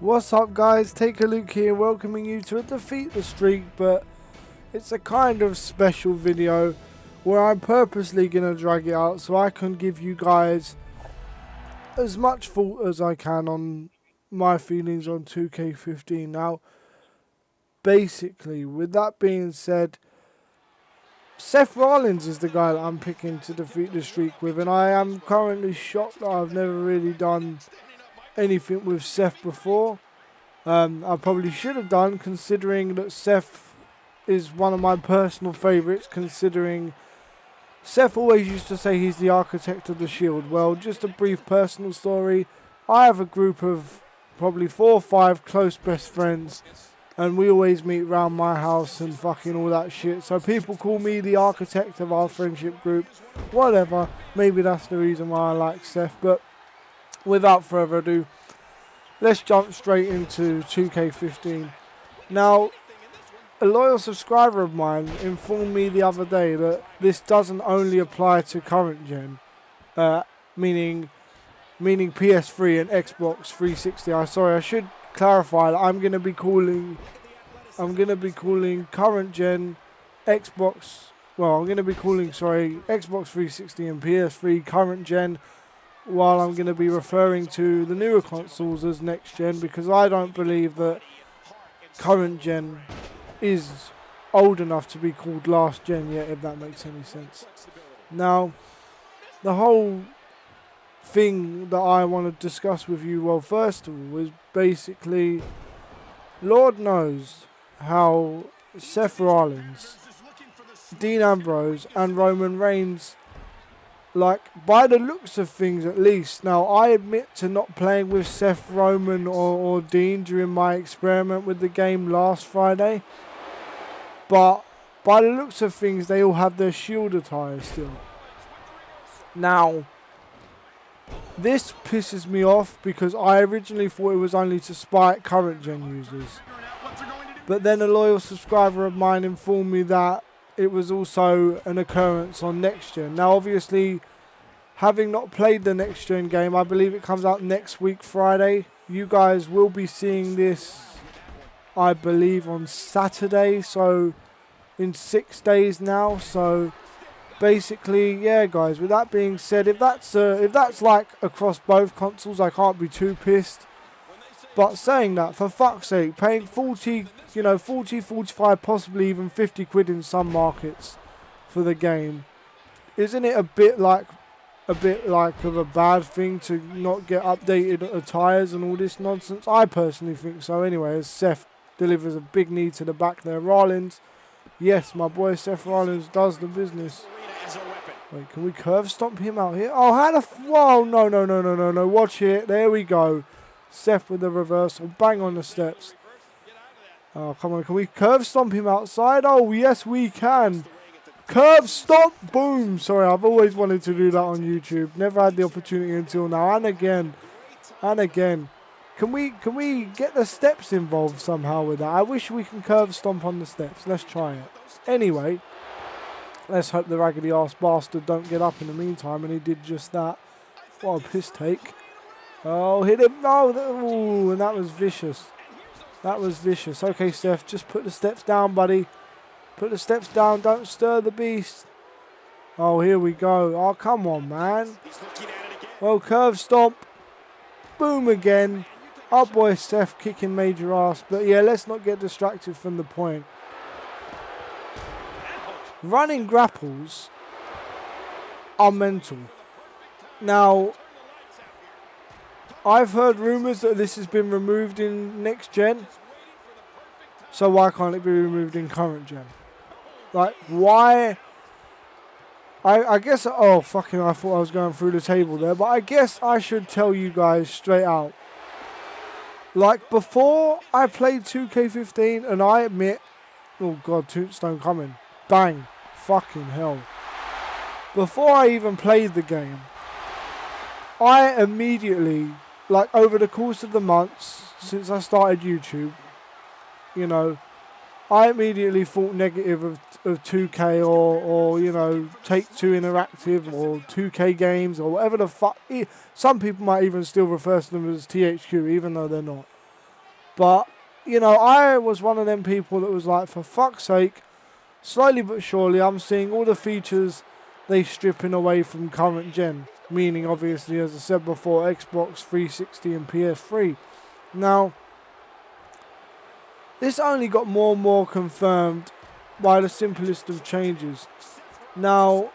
What's up guys, Take a Look here, welcoming you to a Defeat the Streak, but it's a kind of special video where I'm purposely going to drag it out so I can give you guys as much thought as I can on my feelings on 2K15. Now, basically, with that being said, Seth Rollins is the guy that I'm picking to defeat the streak with, and I am currently shocked that I've never really done anything with Seth before. I probably should have done, considering that Seth is one of my personal favourites, considering Seth always used to say he's the architect of the Shield. Well, just a brief personal story. I have a group of probably 4 or 5 close best friends, and we always meet around my house and fucking all that shit. So people call me the architect of our friendship group. Whatever, maybe that's the reason why I like Seth, but without further ado, let's jump straight into 2K15. Now, a loyal subscriber of mine informed me the other day that this doesn't only apply to current gen, meaning PS3 and Xbox 360. I should clarify that I'm going to be calling current gen Xbox. Well, I'm going to be calling Xbox 360 and PS3 current gen, while I'm going to be referring to the newer consoles as next gen, because I don't believe that current gen is old enough to be called last gen yet, if that makes any sense. Now, the whole thing that I want to discuss with you, well, first of all, is basically, Lord knows how Seth Rollins, Dean Ambrose and Roman Reigns, like, by the looks of things at least. Now, I admit to not playing with Seth, Roman or Dean during my experiment with the game last Friday, but by the looks of things, they all have their Shield attire still. Now, this pisses me off because I originally thought it was only to spite current gen users, but then a loyal subscriber of mine informed me that it was also an occurrence on next gen. Now, obviously, having not played the next gen game, I believe it comes out next week Friday. You guys will be seeing this, I believe, on Saturday, so in 6 days now. So basically, yeah guys, with that being said, if that's like across both consoles, I can't be too pissed. But saying that, for fuck's sake, paying 40, 45, possibly even 50 quid in some markets for the game, isn't it a bit like of a bad thing to not get updated attires and all this nonsense? I personally think so anyway, as Seth delivers a big knee to the back there. Rollins, yes, my boy Seth Rollins does the business. Wait, can we curve stomp him out here? Oh, how the whoa, no, watch it, there we go. Seth with the reversal, bang on the steps. Oh, come on, can we curve stomp him outside? Oh, yes, we can. Curve stomp, boom. Sorry, I've always wanted to do that on YouTube. Never had the opportunity until now. And again. Can we get the steps involved somehow with that? I wish we can curve stomp on the steps. Let's try it. Anyway, let's hope the raggedy ass bastard don't get up in the meantime, and he did just that. What a piss take. Oh, hit him. No, ooh, and that was vicious. That was vicious. Okay, Steph, just put the steps down, buddy. Put the steps down. Don't stir the beast. Oh, here we go. Oh, come on, man. Well, curve stomp. Boom again. Our boy Steph kicking major ass. But yeah, let's not get distracted from the point. Running grapples are mental. Now, I've heard rumours that this has been removed in next gen, so why can't it be removed in current gen? Like, why? I guess, oh fucking, I thought I was going through the table there, but I guess I should tell you guys straight out. Like, before I played 2K15, and I admit, oh god, tombstone coming, bang, fucking hell. Before I even played the game, I immediately, like, over the course of the months since I started YouTube, you know, I immediately thought negative of 2K or Take-Two Interactive or 2K Games or whatever the fuck. Some people might even still refer to them as THQ, even though they're not. But, you know, I was one of them people that was like, for fuck's sake, slowly but surely, I'm seeing all the features they stripping away from current gen. Meaning, obviously, as I said before, Xbox 360 and PS3. Now, this only got more and more confirmed by the simplest of changes. Now,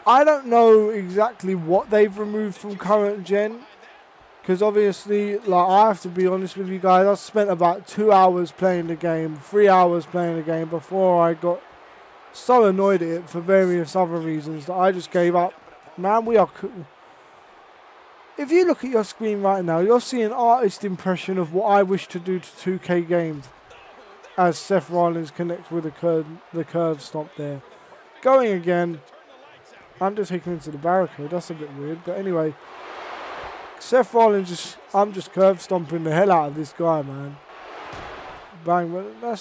I don't know exactly what they've removed from current gen. Because obviously, like, I have to be honest with you guys, I spent about 2 hours playing the game, 3 hours playing the game before I got so annoyed at it for various other reasons that I just gave up. Man, we are cool. If you look at your screen right now, you'll see an artist impression of what I wish to do to 2K games as Seth Rollins connects with the curve stomp there. Going again. Undertaker into the barricade. That's a bit weird. But anyway. Seth Rollins I'm just curve stomping the hell out of this guy, man. Bang. But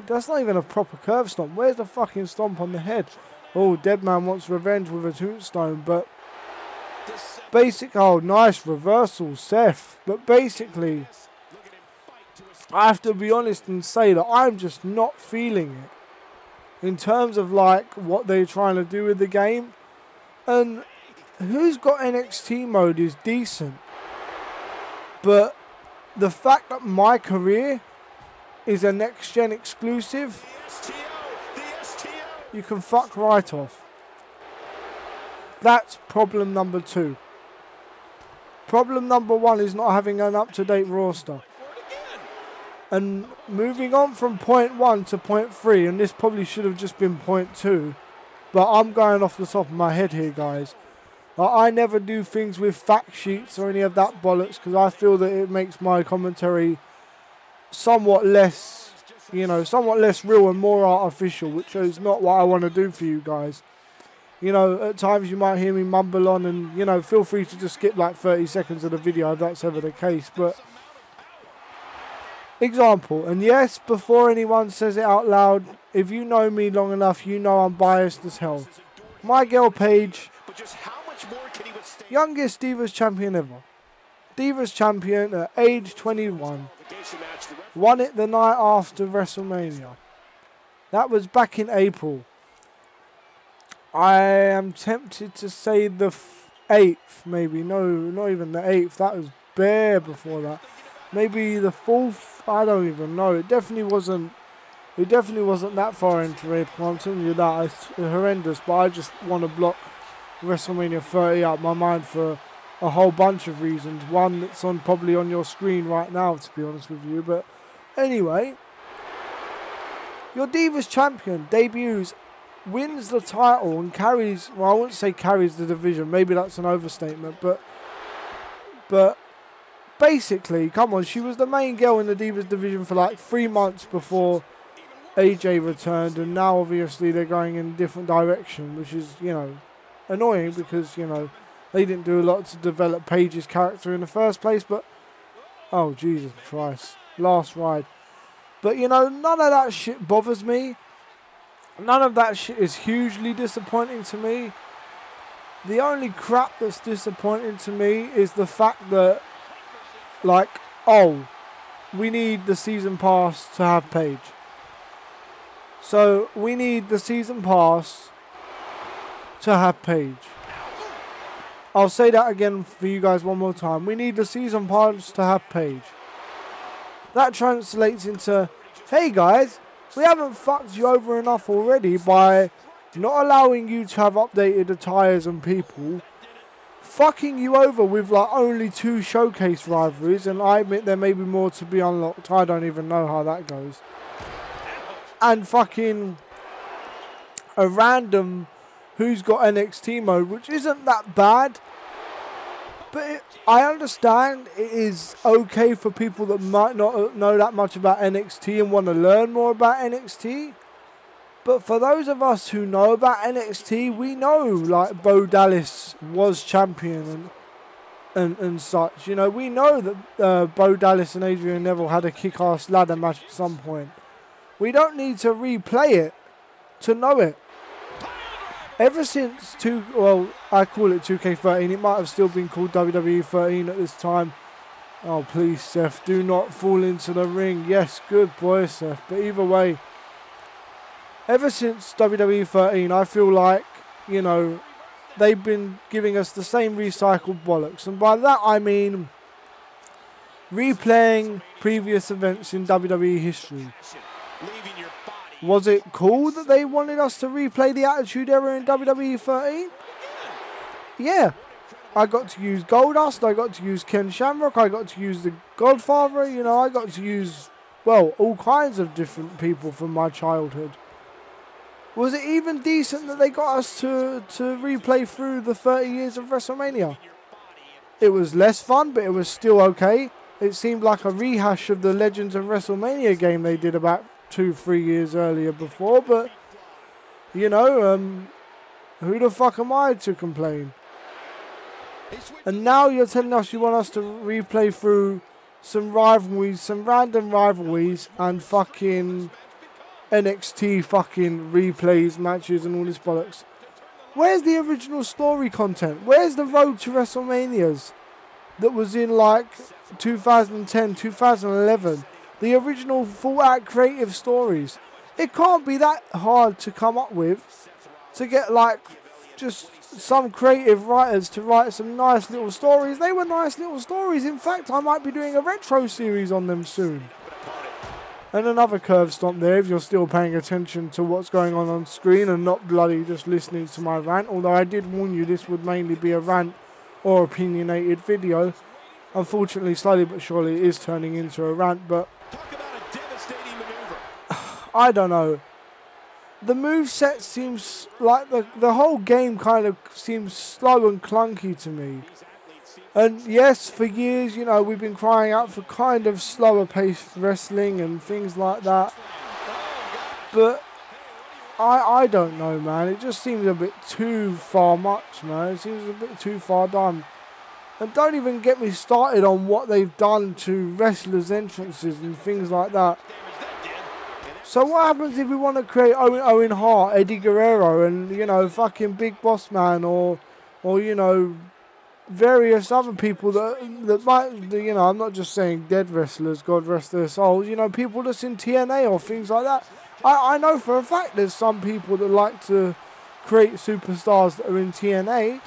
that's not even a proper curve stomp. Where's the fucking stomp on the head? Oh, Deadman wants revenge with a tombstone. But oh, nice reversal, Seth. But basically, I have to be honest and say that I'm just not feeling it. In terms of like what they're trying to do with the game. And who's got NXT mode is decent. But the fact that my career is a next gen exclusive, you can fuck right off. That's problem number 2. Problem number 1 is not having an up-to-date roster. And moving on from point 1 to point 3, and this probably should have just been point 2, but I'm going off the top of my head here, guys. I never do things with fact sheets or any of that bollocks because I feel that it makes my commentary somewhat less, somewhat less real and more artificial, which is not what I want to do for you guys. You know, at times you might hear me mumble on and, feel free to just skip like 30 seconds of the video if that's ever the case. But, example, and yes, before anyone says it out loud, if you know me long enough, you know I'm biased as hell. My girl Paige, youngest Divas champion ever. Divas champion at age 21. Won it the night after WrestleMania. That was back in April. I am tempted to say the 8th, maybe. No, not even the 8th. That was bare before that. Maybe the 4th. I don't even know. It definitely wasn't that far into April. I'm telling you that. It's horrendous. But I just want to block WrestleMania 30 out my mind for a whole bunch of reasons. One that's probably on your screen right now, to be honest with you. But anyway, your Divas champion debuts, wins the title and carries, well, I wouldn't say carries the division, maybe that's an overstatement, but basically, come on, she was the main girl in the Divas division for like 3 months before AJ returned, and now obviously they're going in a different direction, which is, annoying because, they didn't do a lot to develop Paige's character in the first place, but, oh, Jesus Christ, last ride. But, none of that shit bothers me. None of that shit is hugely disappointing to me. The only crap that's disappointing to me is the fact that, like, oh, we need the season pass to have Paige. So, we need the season pass to have Paige. I'll say that again for you guys one more time. We need the season pass to have Paige. That translates into, hey guys, we haven't fucked you over enough already by not allowing you to have updated attires and people, fucking you over with like only 2 showcase rivalries, and I admit there may be more to be unlocked. I don't even know how that goes. And fucking a random who's got NXT mode, which isn't that bad. But I understand it is okay for people that might not know that much about NXT and want to learn more about NXT. But for those of us who know about NXT, we know like Bo Dallas was champion and such. We know that Bo Dallas and Adrian Neville had a kick-ass ladder match at some point. We don't need to replay it to know it. Ever since I call it 2K14, it might have still been called WWE 13 at this time. Oh, please, Seth, do not fall into the ring. Yes, good boy, Seth. But either way, ever since WWE 13, I feel like, you know, they've been giving us the same recycled bollocks. And by that, I mean replaying previous events in WWE history. Was it cool that they wanted us to replay the Attitude Era in WWE 13? Yeah. I got to use Goldust, I got to use Ken Shamrock, I got to use the Godfather, you know, I got to use, well, all kinds of different people from my childhood. Was it even decent that they got us to replay through the 30 years of WrestleMania? It was less fun, but it was still okay. It seemed like a rehash of the Legends of WrestleMania game they did about 2-3 years earlier before, but, you know, who the fuck am I to complain? And now you're telling us you want us to replay through some rivalries, some random rivalries, and fucking NXT fucking replays, matches, and all this bollocks. Where's the original story content? Where's the Road to WrestleManias that was in like 2010, 2011? The original full-out creative stories. It can't be that hard to come up with to get like just some creative writers to write some nice little stories. They were nice little stories. In fact, I might be doing a retro series on them soon. And another curve stomp there if you're still paying attention to what's going on screen and not bloody just listening to my rant. Although I did warn you this would mainly be a rant or opinionated video. Unfortunately, slowly but surely it is turning into a rant, but I don't know. The moveset seems like the whole game kind of seems slow and clunky to me. And yes, for years, you know, we've been crying out for kind of slower paced wrestling and things like that. But I don't know, man. It just seems a bit too far much, man. It seems a bit too far done. And don't even get me started on what they've done to wrestlers' entrances and things like that. So what happens if we want to create Owen Hart, Eddie Guerrero, and, you know, fucking Big Boss Man, or you know, various other people that might, you know, I'm not just saying dead wrestlers, God rest their souls, you know, people that's in TNA or things like that. I know for a fact there's some people that like to create superstars that are in TNA.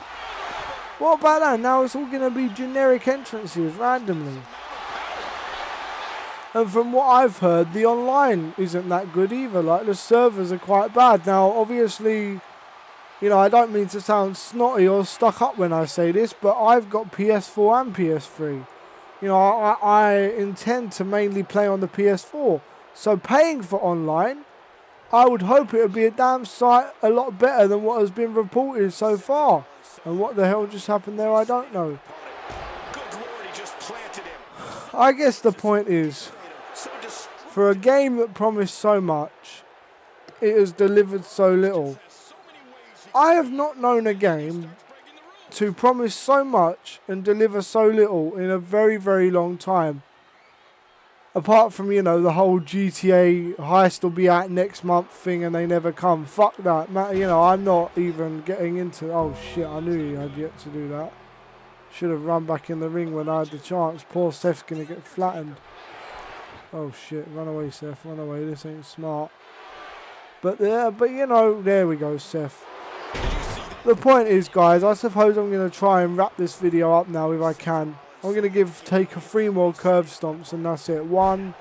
What about that? Now it's all going to be generic entrances randomly. And from what I've heard, the online isn't that good either. Like, the servers are quite bad. Now, obviously, you know, I don't mean to sound snotty or stuck up when I say this, but I've got PS4 and PS3. You know, I intend to mainly play on the PS4. So paying for online, I would hope it would be a damn sight a lot better than what has been reported so far. And what the hell just happened there, I don't know. I guess the point is, for a game that promised so much, it has delivered so little. I have not known a game to promise so much and deliver so little in a very, very long time. Apart from, you know, the whole GTA heist will be out next month thing and they never come. Fuck that. You know, I'm not even getting into... Oh shit, I knew he had yet to do that. Should have run back in the ring when I had the chance. Poor Seth's going to get flattened. Oh shit, run away, Seth, run away. This ain't smart. But you know, there we go, Seth. The point is, guys, I suppose I'm going to try and wrap this video up now if I can. I'm going to take 3 more curve stomps and that's it. 1.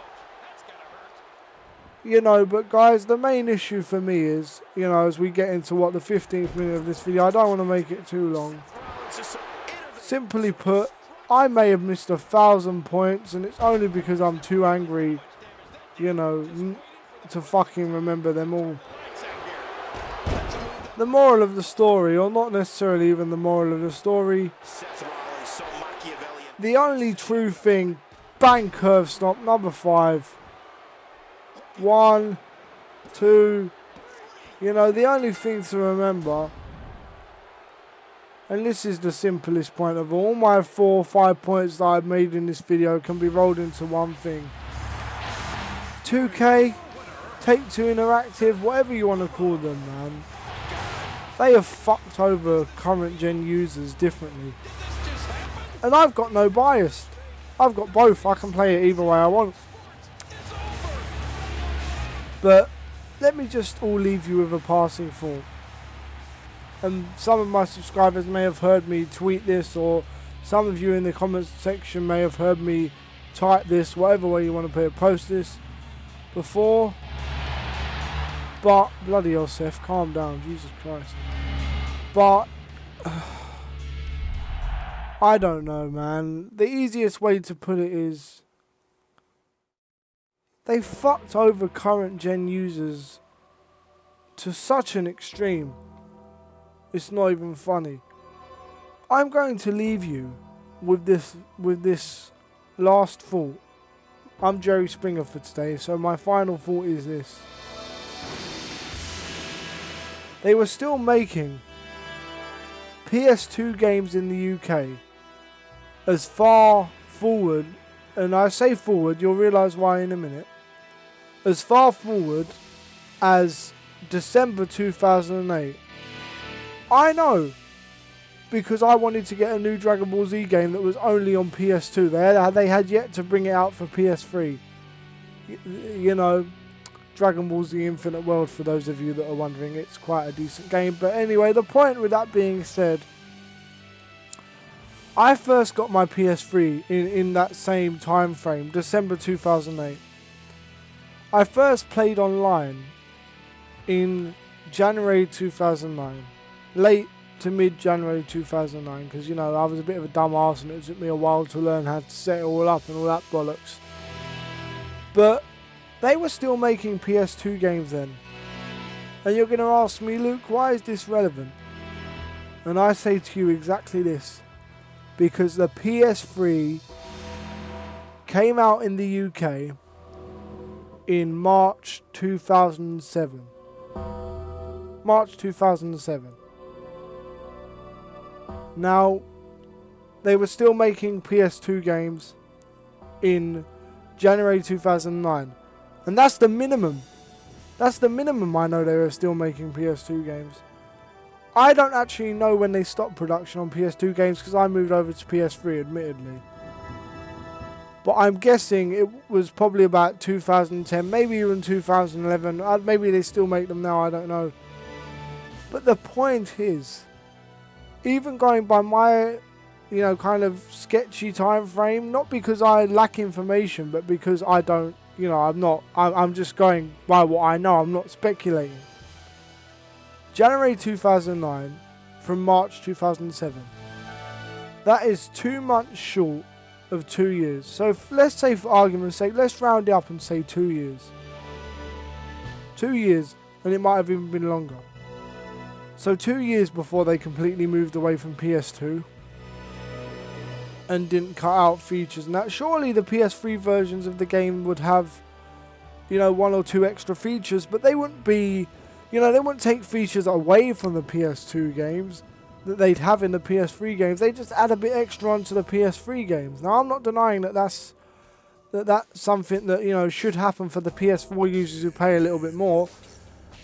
You know, but guys, the main issue for me is, you know, as we get into the 15th minute of this video, I don't want to make it too long. Simply put, I may have missed 1,000 points and it's only because I'm too angry, you know, to fucking remember them all. The moral of the story, or not necessarily even the moral of the story, the only true thing, bang, curve stomp, number 5. 1, 2, you know, the only thing to remember, and this is the simplest point of all, my 4 or 5 points that I've made in this video can be rolled into one thing. 2K, Take-Two Interactive, whatever you want to call them, man. They have fucked over current gen users differently. And I've got no bias. I've got both. I can play it either way I want. But let me just all leave you with a passing thought. And some of my subscribers may have heard me tweet this, or some of you in the comments section may have heard me type this, whatever way you want to put it, post this before. But, bloody hell, Seth, calm down, Jesus Christ. But, I don't know, man. The easiest way to put it is, they fucked over current gen users to such an extreme. It's not even funny. I'm going to leave you with this last thought. I'm Jerry Springer for today, so my final thought is this. They were still making PS2 games in the UK as far forward, and I say forward, you'll realise why in a minute, as far forward as December 2008. I know, because I wanted to get a new Dragon Ball Z game that was only on PS2. They had yet to bring it out for PS3. You know, Dragon Ball Z Infinite World, for those of you that are wondering, it's quite a decent game. But anyway, the point with that being said, I first got my PS3 in that same time frame, December 2008. I first played online in January 2009, late to mid-January 2009, because, you know, I was a bit of a dumb arse and it took me a while to learn how to set it all up and all that bollocks. But they were still making PS2 games then. And you're going to ask me, Luke, why is this relevant? And I say to you exactly this. Because the PS3 came out in the UK in March 2007. March 2007. Now, they were still making PS2 games in January 2009. And that's the minimum. That's the minimum I know they were still making PS2 games. I don't actually know when they stopped production on PS2 games because I moved over to PS3, admittedly. But I'm guessing it was probably about 2010, maybe even 2011. Maybe they still make them now, I don't know. But the point is, even going by my, you know, kind of sketchy time frame, not because I lack information, but because I don't, you know, I'm just going by what I know, I'm not speculating. January 2009 from March 2007. That is 2 months short of 2 years. So let's say, for argument's sake, let's round it up and say 2 years. 2 years, and it might have even been longer. So 2 years before they completely moved away from PS2 and didn't cut out features and that. Surely the PS3 versions of the game would have, you know, 1 or 2 extra features, but they wouldn't be, you know, they wouldn't take features away from the PS2 games that they'd have in the PS3 games. They just add a bit extra onto the PS3 games. Now, I'm not denying that that's something that, you know, should happen for the PS4 users who pay a little bit more.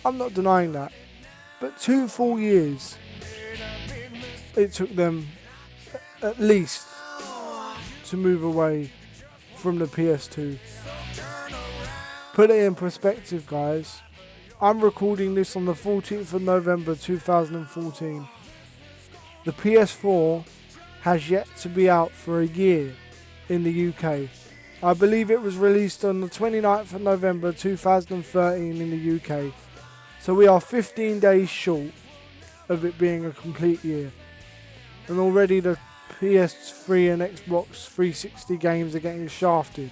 I'm not denying that. But 2 full years it took them at least to move away from the PS2. Put it in perspective, guys. I'm recording this on the 14th of November 2014. The PS4 has yet to be out for a year in the UK. I believe it was released on the 29th of November 2013 in the UK. So we are 15 days short of it being a complete year. And already the PS3 and Xbox 360 games are getting shafted.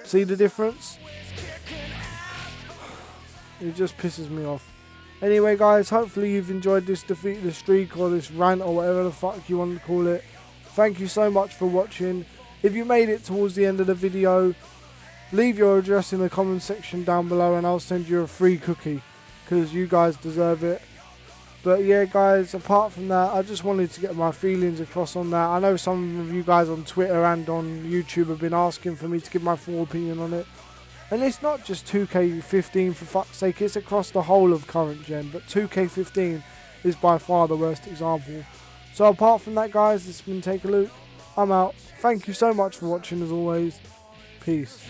See the difference? It just pisses me off. Anyway, guys, hopefully you've enjoyed this defeat the streak or this rant or whatever the fuck you want to call it. Thank you so much for watching. If you made it towards the end of the video, leave your address in the comment section down below and I'll send you a free cookie because you guys deserve it. But yeah, guys, apart from that, I just wanted to get my feelings across on that. I know some of you guys on Twitter and on YouTube have been asking for me to give my full opinion on it. And it's not just 2K15 for fuck's sake, it's across the whole of current gen, but 2K15 is by far the worst example. So apart from that, guys, this has been Take a Luke. I'm out. Thank you so much for watching as always. Peace.